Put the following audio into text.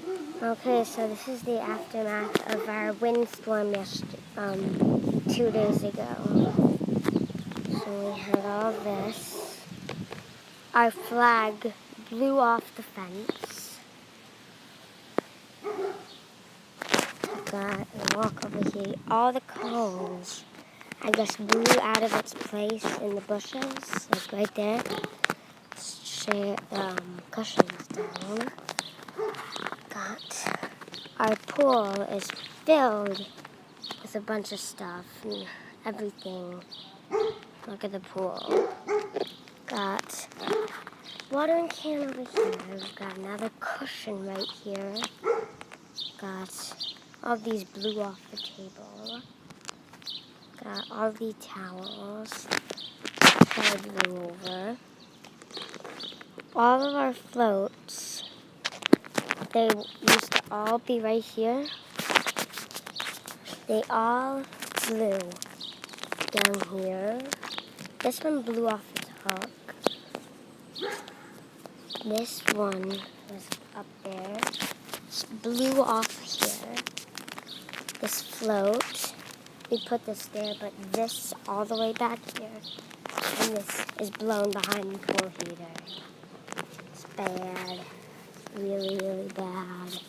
Okay, so this is the aftermath of our windstorm 2 days ago. So we had all this. Our flag blew off the fence. Got a walk over here. All the cones, I guess, blew out of its place in the bushes, like right there. Cushions down. Got our pool is filled with a bunch of stuff and everything. Look at the pool. Got watering can over here. We've got another cushion right here. Got all these blew off the table. Got all the towels that blew over. All of our floats, they used to all be right here. They all blew down here. This one blew off its hook. This one was up there. This blew off here. This float, we put this there, but this all the way back here. And this is blown behind the pool heater. It's bad. Really, really bad.